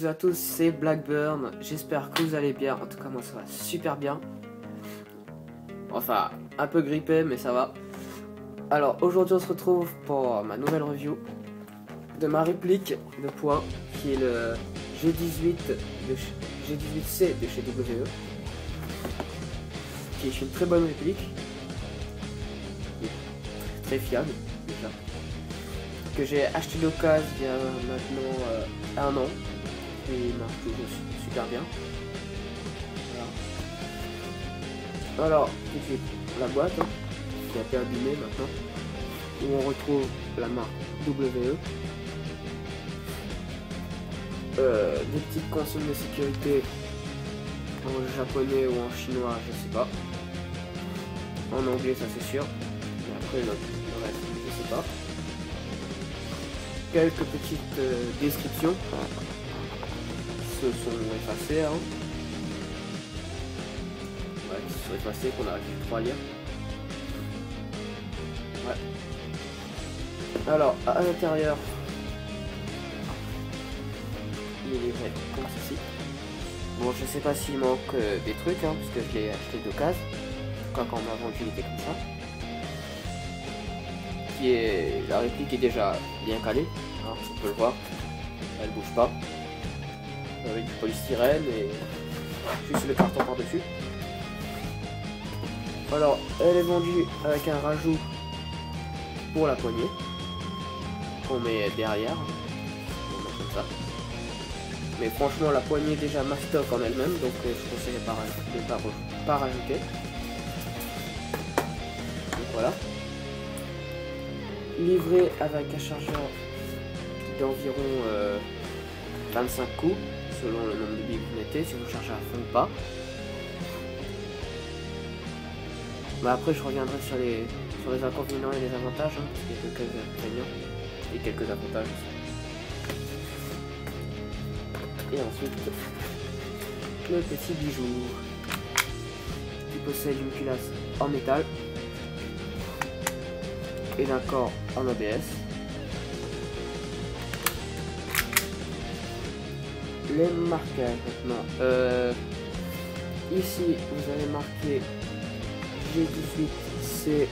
à tous, c'est Blackburn, j'espère que vous allez bien, en tout cas moi ça va super bien. Enfin, un peu grippé mais ça va. Alors aujourd'hui on se retrouve pour ma nouvelle review de ma réplique de poing qui est le G18C de chez WE, qui est une très bonne réplique, très fiable déjà, que j'ai acheté d'occasion il y a maintenant 1 an et il marche toujours super bien. Voilà. Alors tout de suite la boîte qui a été abîmée maintenant, où on retrouve la marque WE, des petites consignes de sécurité en japonais ou en chinois, je sais pas, en anglais ça c'est sûr, mais après le reste je sais pas. Quelques petites descriptions se sont effacées, hein. Ouais, qui se sont effacées, qu'on a plus trop à lire. Ouais. Alors à l'intérieur, il est livré comme ceci. Bon, je sais pas s'il manque des trucs, hein, puisque je l'ai acheté d'occasion. Quand on m'a vendu, il était comme ça. La réplique est déjà bien calée, hein, on peut le voir. Elle bouge pas. Avec du polystyrène et juste le carton par-dessus. Alors, elle est vendue avec un rajout pour la poignée qu'on met derrière. On met comme ça. Mais franchement, la poignée est déjà mastoc en elle-même, donc je conseille de ne pas rajouter. Donc voilà. Livré avec un chargeur d'environ 25 coups, selon le nombre de billes que vous mettez, si vous chargez à fond ou pas. Mais après, je reviendrai sur les inconvénients et les avantages, hein, parce qu'il y a quelques inconvénients et quelques avantages aussi. Et ensuite, le petit bijou qui possède une culasse en métal et d'un corps en ABS. Les marquages maintenant. Ici, vous avez marqué G18C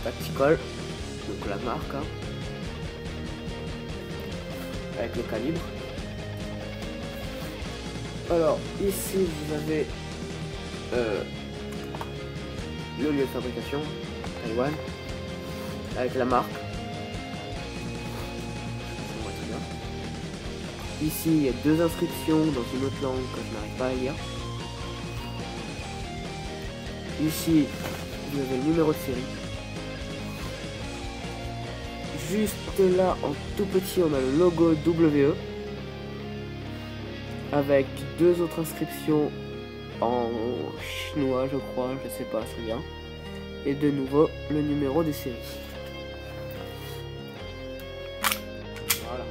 Tactical, donc la marque, hein, avec le calibre. Alors ici vous avez le lieu de fabrication, Taïwan, avec la marque. Ici il y a 2 inscriptions dans une autre langue que je n'arrive pas à lire. Ici vous avez le numéro de série. Juste là en tout petit on a le logo WE, avec 2 autres inscriptions en chinois je crois, je sais pas très bien, et de nouveau le numéro des séries. Voilà.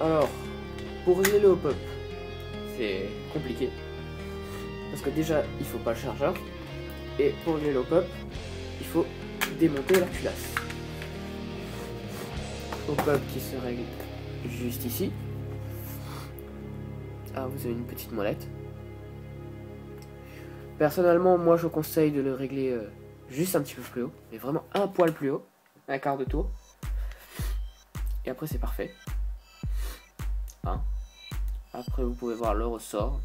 Alors pour régler le hop-up, c'est compliqué parce que déjà il faut pas le chargeur, et pour régler le hop-up il faut démonter la culasse. Hop-up qui se règle juste ici. Ah, vous avez une petite molette. Personnellement, moi je conseille de le régler juste un petit peu plus haut, mais vraiment un poil plus haut, un quart de tour. Et après c'est parfait. Hein. Après vous pouvez voir le ressort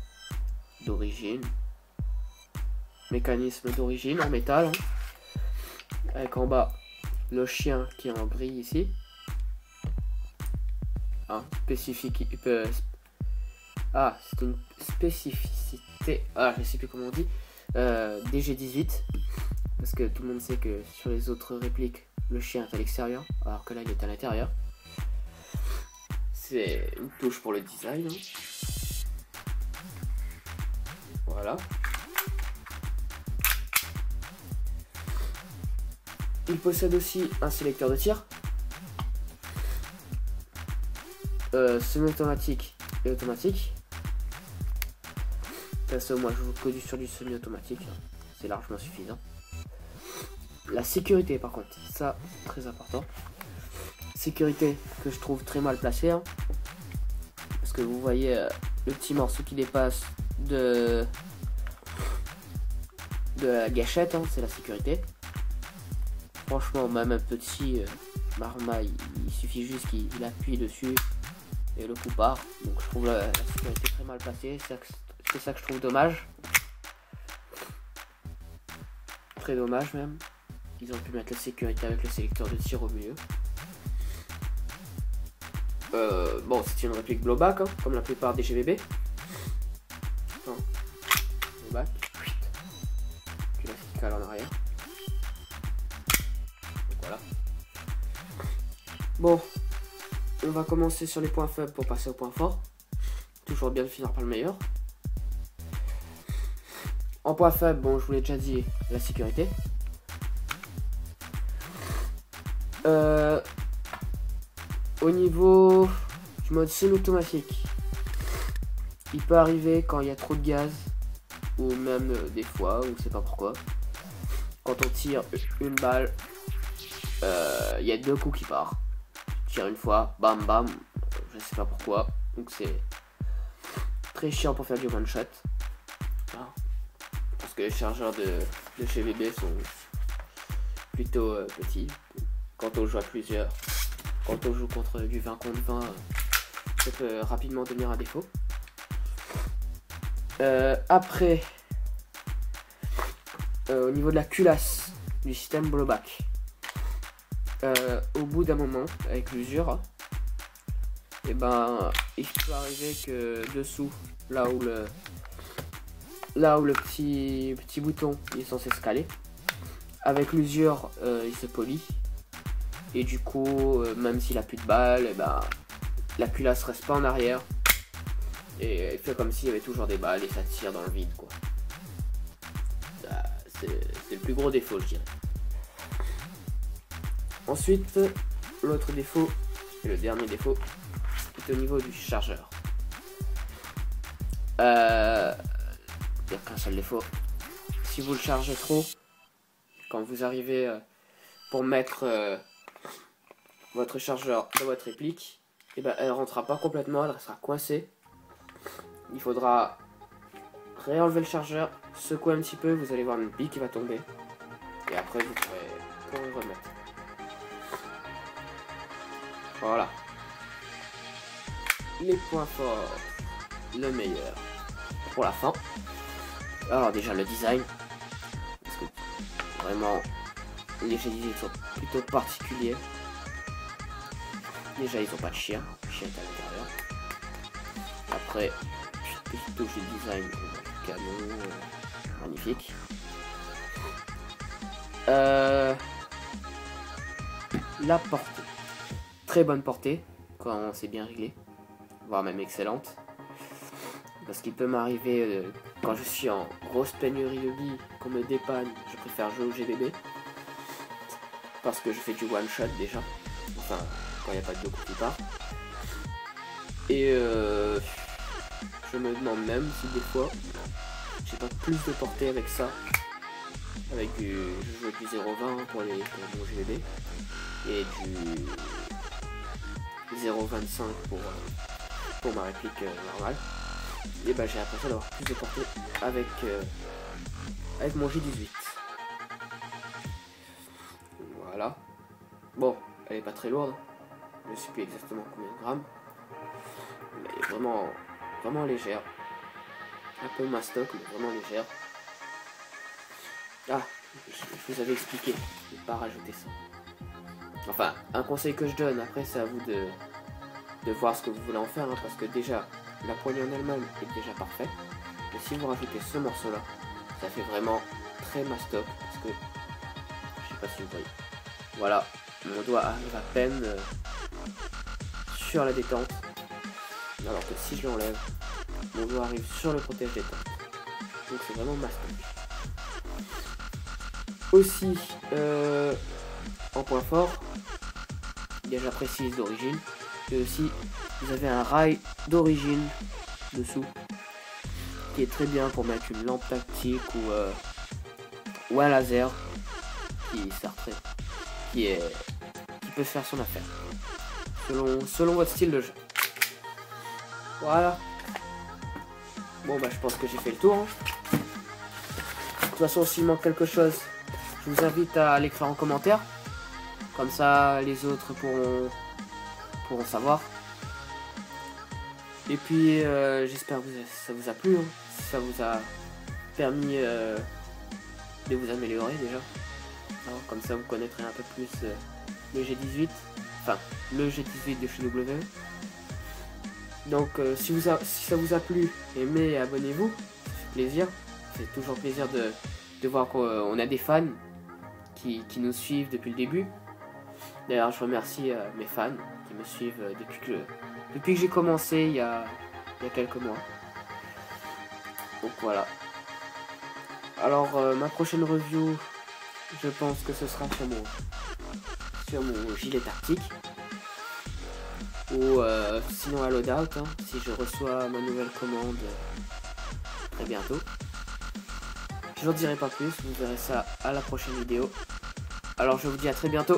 d'origine, mécanisme d'origine en métal, hein. Avec en bas le chien qui est en gris ici. Hein, spécifique. C'est une spécificité. Je sais plus comment on dit. Des G18. Parce que tout le monde sait que sur les autres répliques, le chien est à l'extérieur, alors que là il est à l'intérieur. C'est une touche pour le design. Voilà. Il possède aussi un sélecteur de tir, semi-automatique et automatique. Moi je joue que sur du semi-automatique, c'est largement suffisant. La sécurité par contre, ça très important. sécurité que je trouve très mal placée, hein. Parce que vous voyez le petit morceau qui dépasse de la gâchette, hein, c'est la sécurité. Franchement, même un petit marma, il suffit juste qu'il appuie dessus et le coup part. Donc je trouve la sécurité très mal placée, c'est ça que je trouve dommage. Très dommage même. Ils ont pu mettre la sécurité avec le sélecteur de tir au milieu. Bon, c'est une réplique blowback, hein, comme la plupart des GBB. Attends. Blowback. Puis là, c'est cale en arrière. Donc voilà. Bon, on va commencer sur les points faibles pour passer au point fort. Toujours bien de finir par le meilleur. En point faible, bon, je vous l'ai déjà dit, la sécurité. Au niveau du mode semi-automatique, il peut arriver quand il y a trop de gaz, ou même des fois, on ne sait pas pourquoi. Quand on tire une balle, il y a 2 coups qui partent. Tire une fois, bam bam, je sais pas pourquoi. Donc c'est très chiant pour faire du one shot. Parce que les chargeurs de chez VB sont plutôt petits. Quand on joue à plusieurs, quand on joue contre du 20 contre 20, ça peut rapidement devenir un défaut. Après, au niveau de la culasse du système blowback, au bout d'un moment, avec l'usure, et ben, il peut arriver que dessous, là où le petit bouton il est censé se caler, avec l'usure, il se polie. Et du coup, même s'il a plus de balles, et ben, la culasse reste pas en arrière. Et il fait comme s'il y avait toujours des balles et ça tire dans le vide, quoi. C'est le plus gros défaut, je dirais. Ensuite, l'autre défaut, et le dernier défaut, est au niveau du chargeur. Il n'y a qu'un seul défaut. Si vous le chargez trop, quand vous arrivez pour mettre votre chargeur dans votre réplique, et ben elle rentrera pas complètement, elle restera coincée. Il faudra réenlever le chargeur, secouer un petit peu, vous allez voir une bille qui va tomber. Et après vous pourrez remettre. Voilà. Les points forts, le meilleur pour la fin. Alors déjà le design, parce que vraiment les GDD sont plutôt particuliers. Déjà ils ont pas de chien est à l'intérieur. Après, petite touche de design, canon, magnifique. La portée, très bonne portée quand c'est bien réglé, voire même excellente. Parce qu'il peut m'arriver quand je suis en grosse pénurie de billes, qu'on me dépanne, je préfère jouer au GBB. Parce que je fais du one shot déjà. Enfin, quand il n'y a pas de 2 coups qui partent. Et je me demande même si des fois j'ai pas plus de portée avec ça. Avec je joue du 0,20 pour mon GBB. Et du 0,25 pour ma réplique normale. Et bah j'ai l'impression d'avoir plus de portée avec mon J18. Voilà. Bon, elle est pas très lourde. Je sais plus exactement combien de grammes. Mais vraiment légère. Un peu mastoc, mais vraiment légère. Ah, je vous avais expliqué. Je vais pas rajouter ça. Enfin, un conseil que je donne, après c'est à vous de voir ce que vous voulez en faire, hein, parce que déjà, la poignée en elle-même est déjà parfaite. Mais si vous rajoutez ce morceau-là, ça fait vraiment très mastoc, parce que, je sais pas si vous voyez. Voilà, mon doigt arrive à peine sur la détente, alors que si je l'enlève, mon doigt arrive sur le protège détente. Donc c'est vraiment mastoc. Aussi, en point fort, déjà précise d'origine, et aussi vous avez un rail d'origine dessous qui est très bien pour mettre une lampe tactique ou un laser qui peut faire son affaire. selon votre style de jeu. Voilà. Bon bah je pense que j'ai fait le tour. Hein. De toute façon, s'il manque quelque chose, je vous invite à l'écrire en commentaire. Comme ça, les autres pourront savoir. Et puis, j'espère que ça vous a plu. Hein. Ça vous a permis de vous améliorer déjà. Alors, comme ça, vous connaîtrez un peu plus le G18. Enfin, le G18 de chez WWE. Donc, si ça vous a plu, aimez et abonnez-vous. Ça fait plaisir. C'est toujours plaisir de voir qu'on a des fans qui nous suivent depuis le début. D'ailleurs, je remercie mes fans qui me suivent depuis que j'ai commencé il y a quelques mois. Donc voilà. Alors, ma prochaine review, je pense que ce sera sur mon gilet tactique. Ou sinon à loadout, hein, si je reçois ma nouvelle commande très bientôt. Je n'en dirai pas plus, vous verrez ça à la prochaine vidéo. Alors je vous dis à très bientôt.